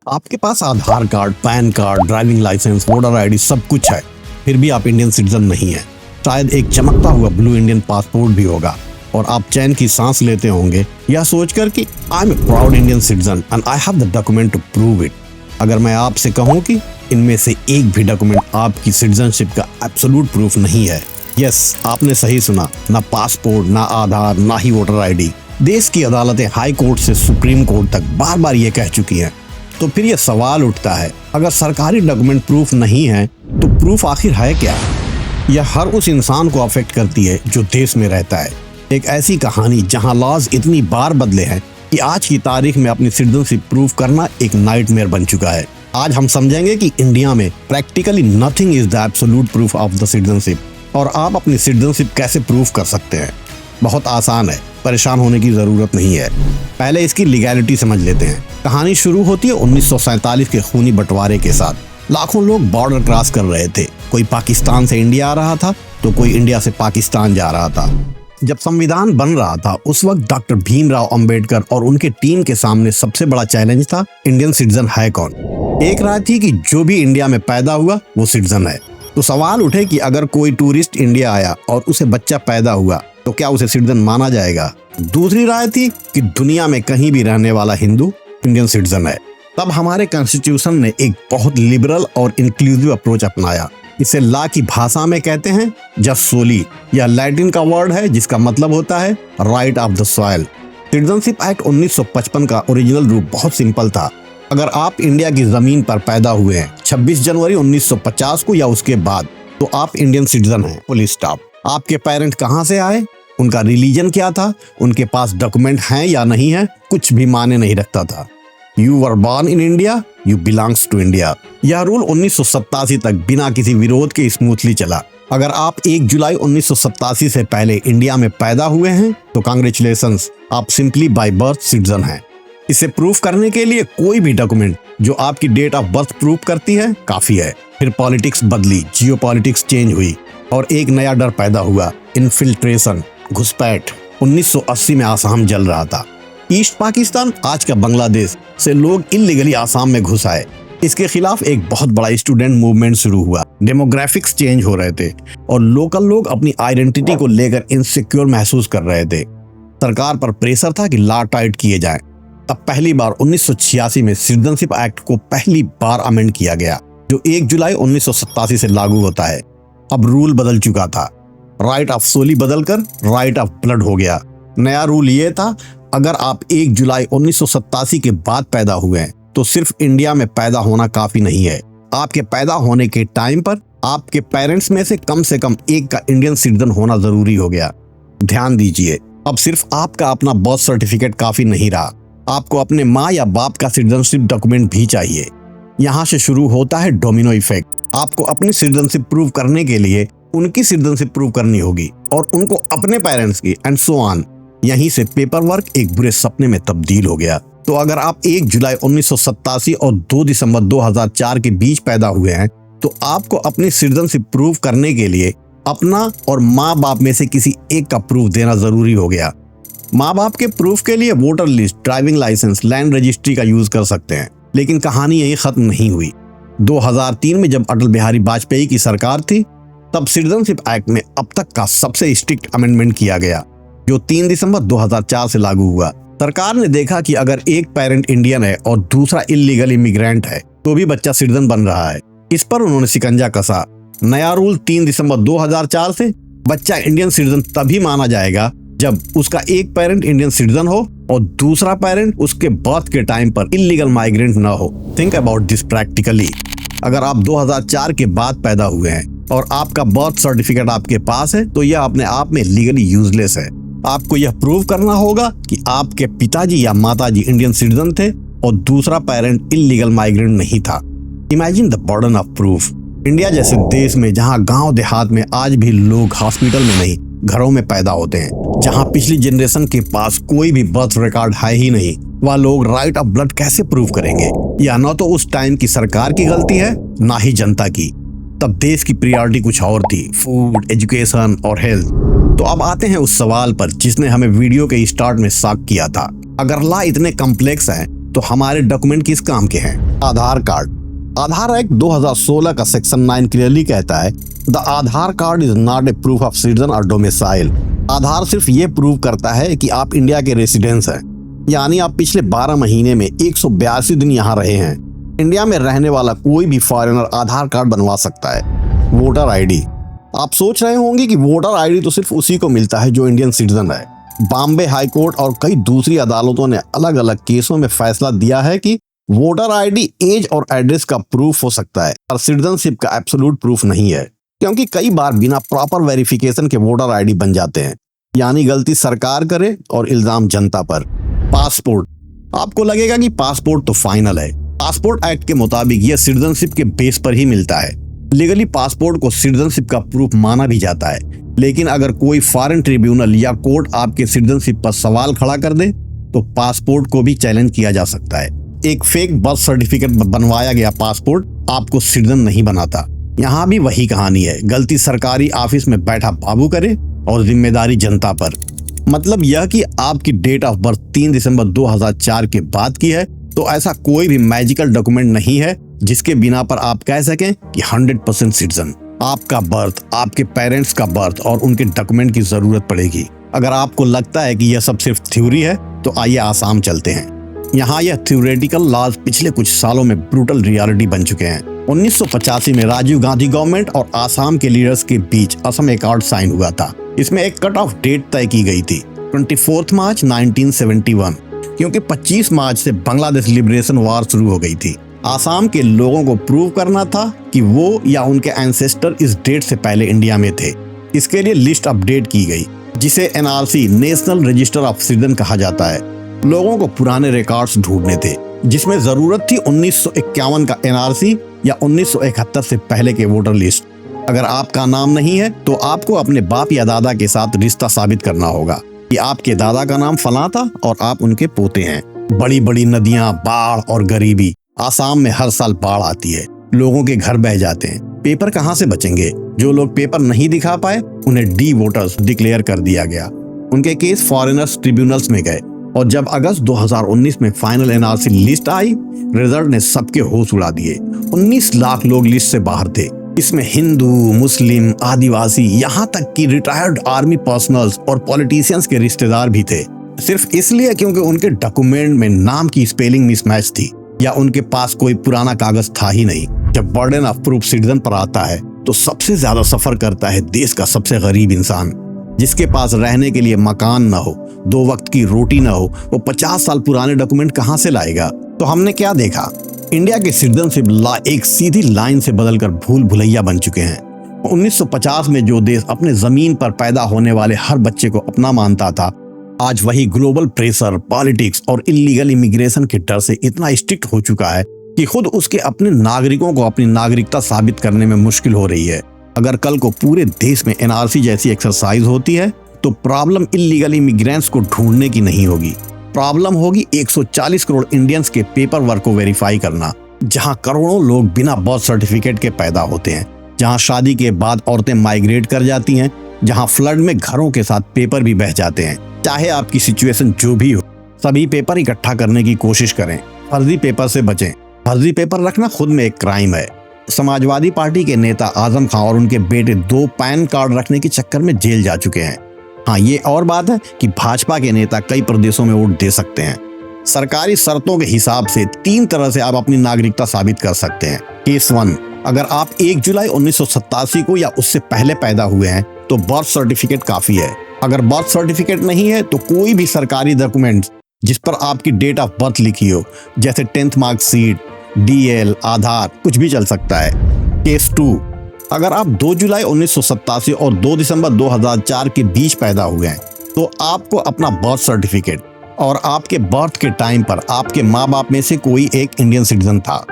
आपके पास Aadhaar card, PAN card, driving licence, voter ID सब कुछ है, फिर भी आप इंडियन सिटीजन नहीं है। शायद एक चमकता हुआ ब्लू इंडियन पासपोर्ट भी होगा और आप चैन की सांस लेते होंगे यह सोचकर कि I am a proud Indian citizen and I have the document to prove it. अगर मैं आपसे कहूं कि इनमें से एक भी डॉक्यूमेंट आपकी सिटीजनशिप का एब्सोल्यूट प्रूफ नहीं है, यस, आपने सही सुना, ना पासपोर्ट, ना आधार, ना ही वोटर आईडी। देश की अदालतें हाई कोर्ट से सुप्रीम कोर्ट तक बार बार ये कह चुकी हैं। तो फिर ये सवाल उठता है, अगर सरकारी डॉक्यूमेंट प्रूफ नहीं है तो प्रूफ आखिर है क्या? यह हर उस इंसान को अफेक्ट करती है जो देश में रहता है। एक ऐसी कहानी जहां लॉज इतनी बार बदले हैं कि आज की तारीख में अपनी सिटीजनशिप प्रूव करना एक नाइटमेयर बन चुका है। आज हम समझेंगे कि इंडिया में practically nothing is the absolute proof of the citizenship और आप अपनी सिटीजनशिप कैसे प्रूव कर सकते हैं। बहुत आसान है, परेशान होने की जरूरत नहीं है। पहले इसकी लीगैलिटी समझ लेते हैं। कहानी शुरू होती है 1947 के खूनी बंटवारे के साथ। लाखों लोग बॉर्डर क्रॉस कर रहे थे। कोई पाकिस्तान से इंडिया आ रहा था तो कोई इंडिया से पाकिस्तान जा रहा था। जब संविधान बन रहा था उस वक्त डॉक्टर भीमराव अंबेडकर और उनके टीम के सामने सबसे बड़ा चैलेंज था इंडियन सिटीजन है कौन। एक राय थी कि जो भी इंडिया में पैदा हुआ वो सिटीजन है। तो सवाल उठे कि अगर कोई टूरिस्ट इंडिया आया और उसे बच्चा पैदा हुआ तो क्या उसे सिटीजन माना जाएगा। दूसरी राय थी कि दुनिया में कहीं भी रहने वाला हिंदू इंडियन सिटीजन है। तब हमारे कॉन्स्टिट्यूशन ने एक बहुत लिबरल और इंक्लूसिव अप्रोच अपनाया। इसे लॉ की भाषा में कहते हैं जस सोली। यह लैटिन का वर्ड है जिसका मतलब होता है right of the soil. Citizenship act 1955 का ओरिजिनल रूप बहुत सिंपल था। अगर आप इंडिया की जमीन पर पैदा हुए हैं 26 जनवरी 1950 को या उसके बाद तो आप इंडियन सिटीजन हैं, फुल स्टॉप। आपके पेरेंट कहाँ से आए, उनका रिलीजन क्या था, उनके पास डॉक्यूमेंट हैं या नहीं है, कुछ भी मायने नहीं रखता था। You were born in India, you belongs to India. यह रूल 1987 तक बिना किसी विरोध के स्मूथली चला। अगर आप 1 जुलाई 1987 से पहले इंडिया में पैदा हुए हैं तो कांग्रेचुलेशंस, आप सिंपली बाय बर्थ सिटीजन हैं। इसे प्रूफ करने के लिए कोई भी डॉक्यूमेंट जो आपकी डेट ऑफ बर्थ प्रूफ करती है काफी है। फिर पॉलिटिक्स बदली, जियोपॉलिटिक्स चेंज हुई और एक नया डर पैदा हुआ, इन्फिल्ट्रेशन, घुसपैठ। 1980 में आसाम जल रहा था। ईस्ट पाकिस्तान, आज का बांग्लादेश, से लोग इल्लीगली आसाम में घुस आए। इसके खिलाफ एक बहुत बड़ा स्टूडेंट मूवमेंट शुरू हुआ। डेमोग्राफिक्स चेंज हो रहे थे और लोकल लोग अपनी आइडेंटिटी को लेकर इनसिक्योर महसूस कर रहे थे। सरकार पर प्रेशर था कि लॉ टाइट किए जाएं। तब पहली बार 1986 में सिटीजनशिप एक्ट को पहली बार अमेंड किया गया, जो 1 जुलाई 1987 से लागू होता है। अब रूल बदल चुका था। राइट ऑफ सोली बदलकर राइट ऑफ ब्लड हो गया। नया रूल ये था, अगर आप 1 जुलाई 1987 के बाद पैदा हुए हैं तो सिर्फ इंडिया में पैदा होना काफी नहीं है। आपके पैदा होने के टाइम पर आपके पेरेंट्स में से कम एक का इंडियन सिटीजन होना जरूरी हो गया। ध्यान दीजिए, अब सिर्फ आपका अपना बर्थ सर्टिफिकेट काफी नहीं रहा, आपको अपने माँ या बाप का सिटीजनशिप डॉक्यूमेंट भी चाहिए। यहाँ से शुरू होता है डोमिनो इफेक्ट। आपको अपनी सिटीजनशिप प्रूव करने के लिए उनकी सिटीजनशिप प्रूव करनी होगी और उनको अपने पेरेंट्स की, एंड सो ऑन। यहीं से पेपर वर्क एक बुरे सपने में तब्दील हो गया। तो अगर आप 1 जुलाई 1987 और 2 दिसंबर 2004 के बीच पैदा हुए हैं तो आपको अपनी सिटीजनशिप प्रूव करने के लिए अपना और माँ बाप में से किसी एक का प्रूफ देना जरूरी हो गया। माँ बाप के प्रूफ के लिए voter list, driving licence, land registry का यूज कर सकते हैं। लेकिन कहानी यही खत्म नहीं हुई। 2003 में जब अटल बिहारी वाजपेयी की सरकार थी तब सिटीजनशिप एक्ट में अब तक का सबसे स्ट्रिक्ट अमेंडमेंट किया गया, जो 3 दिसंबर 2004 से लागू हुआ। सरकार ने देखा कि अगर एक पेरेंट इंडियन है और दूसरा इल्लीगल इमिग्रेंट है तो भी बच्चा सिटीजन बन रहा है। इस पर उन्होंने शिकंजा कसा। नया रूल 3 दिसंबर 2004 से बच्चा इंडियन सिटीजन तभी माना जाएगा जब उसका एक पेरेंट इंडियन सिटीजन हो और दूसरा पेरेंट उसके बर्थ के टाइम पर इल्लीगल माइग्रेंट न हो। Think about this practically. अगर आप 2004 के बाद पैदा हुए हैं और आपका बर्थ सर्टिफिकेट आपके पास है तो यह अपने आप में लीगली यूजलेस है। आपको यह प्रूव करना होगा कि आपके पिताजी या माताजी इंडियन सिटीजन थे और दूसरा पेरेंट इल्लीगल माइग्रेंट नहीं था। Imagine the burden of proof. India जैसे देश में जहां गांव देहात में आज भी लोग हॉस्पिटल में नहीं घरों में पैदा होते हैं, जहां पिछली जनरेशन के पास कोई भी बर्थ रिकॉर्ड है ही नहीं, वह लोग राइट ऑफ ब्लड कैसे प्रूव करेंगे? यह न तो उस टाइम की सरकार की गलती है ना ही जनता की। तब देश की प्रायोरिटी कुछ और थी, फूड, एजुकेशन और हेल्थ। तो अब आते हैं उस सवाल पर जिसने हमें वीडियो के स्टार्ट में शॉक किया था। अगर लॉ इतने कॉम्प्लेक्स हैं तो हमारे डॉक्यूमेंट किस काम के हैं? आधार कार्ड। आधार एक्ट 2016 का सेक्शन 9 क्लियरली कहता है the Aadhaar card is not a proof of citizen और डोमिसाइल। आधार सिर्फ ये प्रूव करता है कि आप इंडिया के रेसिडेंस हैं, यानी आप पिछले 12 महीने में 182 दिन यहाँ रहे हैं। इंडिया में रहने वाला कोई भी फॉरेनर आधार कार्ड बनवा सकता है। Voter ID. आप सोच रहे होंगे कि वोटर आईडी तो सिर्फ उसी को मिलता है जो इंडियन सिटीजन है। बॉम्बे हाई कोर्ट और कई दूसरी अदालतों ने अलग अलग केसों में फैसला दिया है कि वोटर आईडी एज और एड्रेस का प्रूफ हो सकता है और सिटीजनशिप का एब्सोल्यूट प्रूफ नहीं है, क्योंकि कई बार बिना प्रॉपर वेरिफिकेशन के वोटर आईडी बन जाते हैं। यानी गलती सरकार करे और इल्जाम जनता पर। पासपोर्ट। आपको लगेगा कि पासपोर्ट तो फाइनल है। पासपोर्ट एक्ट के मुताबिक यह सिटीजनशिप के बेस पर ही मिलता है। लीगली पासपोर्ट को सिटीजनशिप का प्रूफ माना भी जाता है, लेकिन अगर कोई फॉरेन ट्रिब्यूनल या कोर्ट आपके सिटीजनशिप पर सवाल खड़ा कर दे तो पासपोर्ट को भी चैलेंज किया जा सकता है। एक फेक बर्थ सर्टिफिकेट बनवाया गया पासपोर्ट आपको सिटीजन नहीं बनाता। यहाँ भी वही कहानी है, गलती सरकारी ऑफिस में बैठा बाबू करे और जिम्मेदारी जनता पर। मतलब यह कि आपकी डेट ऑफ बर्थ 3 दिसंबर 2004 के बाद की है तो ऐसा कोई भी मैजिकल डॉक्यूमेंट नहीं है जिसके बिना पर आप कह सकें कि 100% सिटीजन। आपका बर्थ, आपके पेरेंट्स का बर्थ और उनके डॉक्यूमेंट की जरूरत पड़ेगी। अगर आपको लगता है कि यह सब सिर्फ थ्योरी है तो आइए आसाम चलते हैं। यहाँ यह थ्योरेटिकल लॉज पिछले कुछ सालों में ब्रूटल रियलिटी बन चुके हैं। 1985 में राजीव गांधी गवर्नमेंट और आसाम के लीडर्स के बीच असम एकॉर्ड साइन हुआ था। इसमें एक कट ऑफ डेट तय की गई थी 24 मार्च 1971, क्योंकि 25 मार्च से बांग्लादेश लिबरेशन वॉर शुरू हो गई थी। आसाम के लोगों को प्रूव करना था कि वो या उनके एंसेस्टर इस डेट से पहले इंडिया में थे। इसके लिए लिस्ट अपडेट की गई, जिसे NRC national register of citizen कहा जाता है। लोगों को पुराने रिकॉर्ड्स ढूंढने थे, जिसमें जरूरत थी 1951 का NRC या 1971 से पहले के वोटर लिस्ट। अगर आपका नाम नहीं है तो आपको अपने बाप या दादा के साथ रिश्ता साबित करना होगा कि आपके दादा का नाम फलां था और आप उनके पोते हैं। बड़ी बड़ी नदियां, बाढ़ और गरीबी। आसाम में हर साल बाढ़ आती है, लोगों के घर बह जाते हैं। पेपर कहां से बचेंगे? जो लोग पेपर नहीं दिखा पाए उन्हें डी वोटर्स डिक्लेयर कर दिया गया। उनके केस फॉरेनर्स ट्रिब्यूनल्स में गए और जब अगस्त 2019 में फाइनल NRC लिस्ट आई, रिजल्ट ने सबके होश उड़ा दिए। 19 लाख लोग लिस्ट से बाहर थे। इसमें हिंदू, मुस्लिम, आदिवासी, यहाँ तक कि रिटायर्ड आर्मी पर्सनल्स और पॉलिटिशियंस के रिश्तेदार भी थे, सिर्फ इसलिए क्योंकि उनके डॉक्यूमेंट में नाम की स्पेलिंग मिसमैच थी या उनके पास कोई पुराना कागज था ही नहीं। जब बर्डन ऑफ प्रूफ सिटीजन पर आता है तो सबसे ज्यादा सफर करता है देश का सबसे गरीब इंसान, जिसके पास रहने के लिए मकान न हो, 2 वक्त की रोटी न हो। वो 50 साल पुराने डॉक्यूमेंट कहां से लाएगा? तो हमने क्या देखा? इंडिया के सिटीजनशिप लॉ एक सीधी लाइन से बदलकर भूल भुलैया बन चुके हैं। 1950 में जो देश अपने जमीन पर पैदा होने वाले हर बच्चे को अपना मानता था, आज वही ग्लोबल प्रेशर, पॉलिटिक्स और इलीगल इमिग्रेशन के डर से इतना स्ट्रिक्ट हो चुका है कि खुद उसके अपने नागरिकों को अपनी नागरिकता साबित करने में मुश्किल हो रही है। अगर कल को पूरे देश में NRC जैसी एक्सरसाइज होती है तो प्रॉब्लम इलीगल इमिग्रेंट्स को ढूंढने की नहीं होगी, प्रॉब्लम होगी 140 करोड़ इंडियंस के पेपर वर्क को वेरीफाई करना। जहां करोड़ों लोग बिना बर्थ सर्टिफिकेट के पैदा होते हैं, जहां शादी के बाद औरतें माइग्रेट कर जाती हैं, जहां फ्लड में घरों के साथ पेपर भी बह जाते हैं। चाहे आपकी सिचुएशन जो भी हो, सभी पेपर इकट्ठा करने की कोशिश करें। फर्जी पेपर से बचें। फर्जी पेपर रखना खुद में एक क्राइम है। समाजवादी पार्टी के नेता आजम खान और उनके बेटे 2 पैन कार्ड रखने के चक्कर में जेल जा चुके हैं। हाँ, ये और बात है कि भाजपा के नेता कई प्रदेशों में वोट दे सकते हैं। सरकारी शर्तों के हिसाब से 3 तरह से आप अपनी नागरिकता साबित कर सकते हैं। केस 1, अगर आप 1 जुलाई 1987 को या उससे पहले पैदा हुए हैं तो बर्थ सर्टिफिकेट काफी है। अगर बर्थ सर्टिफिकेट नहीं है तो कोई भी सरकारी डॉक्यूमेंट जिस पर आपकी डेट ऑफ बर्थ लिखी हो, जैसे 10th मार्कशीट, DL, आधार, कुछ भी चल सकता है। केस 2, अगर आप 2 जुलाई 1987 और 2 दिसंबर 2004 के बीच पैदा हुए हैं तो आपको अपना बर्थ सर्टिफिकेट और आपके बर्थ के टाइम पर आपके माँ बाप में से कोई एक इंडियन सिटीजन था।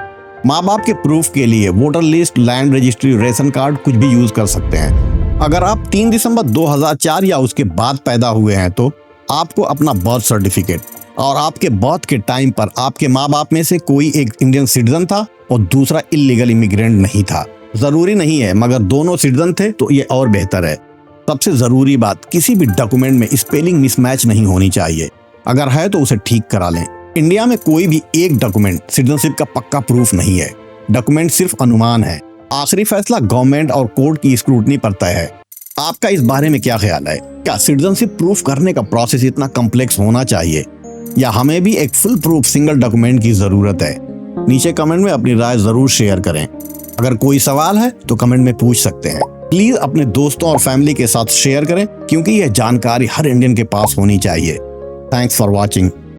माँ बाप के प्रूफ के लिए voter list, land registry, ration card कुछ भी यूज कर सकते हैं। अगर आप 3 दिसंबर 2004 या उसके बाद पैदा हुए हैं तो आपको अपना बर्थ सर्टिफिकेट और आपके बर्थ के टाइम पर आपके माँ बाप में से कोई एक इंडियन सिटीजन था और दूसरा इलीगल इमिग्रेंट नहीं था। जरूरी नहीं है, मगर दोनों सिटीजन थे तो ये और बेहतर है। सबसे जरूरी बात, किसी भी डॉक्यूमेंट में स्पेलिंग मिसमैच नहीं होनी चाहिए। अगर है तो उसे ठीक करा लें। इंडिया में कोई भी एक डॉक्यूमेंट सिटीजनशिप का पक्का प्रूफ नहीं है। डॉक्यूमेंट सिर्फ अनुमान है। आखिरी फैसला गवर्नमेंट और कोर्ट की स्क्रूटनी पर तय है। आपका इस बारे में क्या ख्याल है? क्या सिटीजनशिप प्रूफ करने का प्रोसेस इतना कॉम्प्लेक्स होना चाहिए या हमें भी एक फुल प्रूफ सिंगल डॉक्यूमेंट की जरूरत है? नीचे कमेंट में अपनी राय जरूर शेयर करें। अगर कोई सवाल है तो कमेंट में पूछ सकते हैं। प्लीज अपने दोस्तों और फैमिली के साथ शेयर करें क्योंकि यह जानकारी हर इंडियन के पास होनी चाहिए। Thanks for watching.